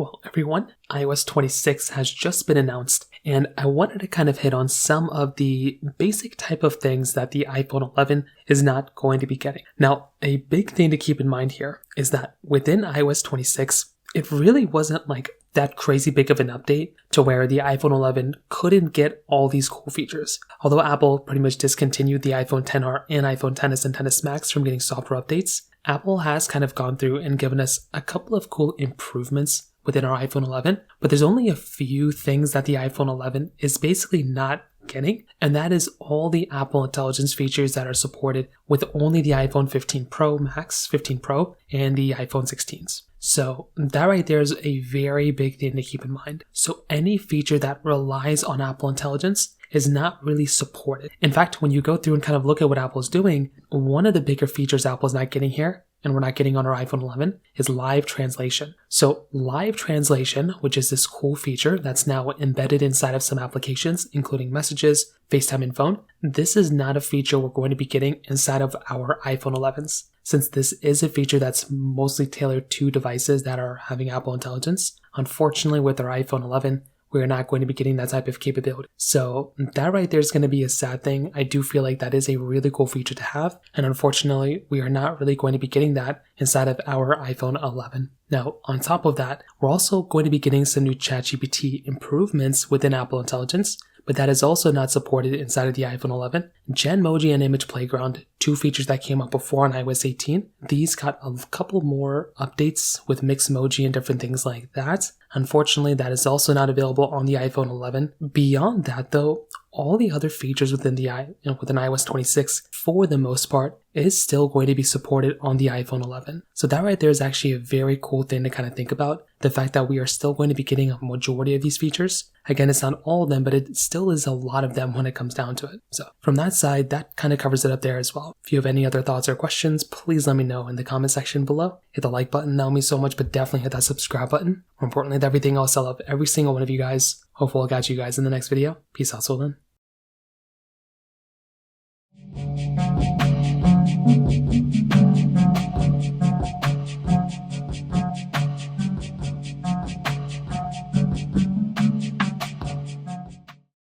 Well, everyone, iOS 26 has just been announced, and I wanted to kind of hit on some of the basic type of things that the iPhone 11 is not going to be getting. Now, a big thing to keep in mind here is that within iOS 26, it really wasn't like that crazy big of an update to where the iPhone 11 couldn't get all these cool features. Although Apple pretty much discontinued the iPhone XR and iPhone XS and XS Max from getting software updates, Apple has kind of gone through and given us a couple of cool improvements within our iPhone 11, but there's only a few things that the iPhone 11 is basically not getting, and that is all the Apple Intelligence features that are supported with only the iPhone 15 Pro Max, 15 Pro, and the iPhone 16s. So that right there is a very big thing to keep in mind. So any feature that relies on Apple Intelligence is not really supported. In fact, when you go through and kind of look at what Apple's doing, one of the bigger features Apple's not getting here, and we're not getting on our iPhone 11, is live translation. So live translation, which is this cool feature that's now embedded inside of some applications, including Messages, FaceTime, and Phone, this is not a feature we're going to be getting inside of our iPhone 11s. Since this is a feature that's mostly tailored to devices that are having Apple Intelligence, unfortunately with our iPhone 11, we're not going to be getting that type of capability. So that right there is going to be a sad thing. I do feel like that is a really cool feature to have. And unfortunately, we are not really going to be getting that inside of our iPhone 11. Now, on top of that, we're also going to be getting some new ChatGPT improvements within Apple Intelligence, but that is also not supported inside of the iPhone 11. Genmoji and Image Playground, two features that came out before on iOS 18. These got a couple more updates with Mixmoji and different things like that. Unfortunately, that is also not available on the iPhone 11. Beyond that, though, all the other features within within iOS 26, for the most part, is still going to be supported on the iPhone 11. So that right there is actually a very cool thing to kind of think about. The fact that we are still going to be getting a majority of these features. Again, it's not all of them, but it still is a lot of them when it comes down to it. So from that side, that kind of covers it up there as well. If you have any other thoughts or questions, please let me know in the comment section below. Hit the like button, that would mean so much, but definitely hit that subscribe button. More importantly than everything else, I love every single one of you guys. Hopefully I'll catch you guys in the next video. Peace out, so then.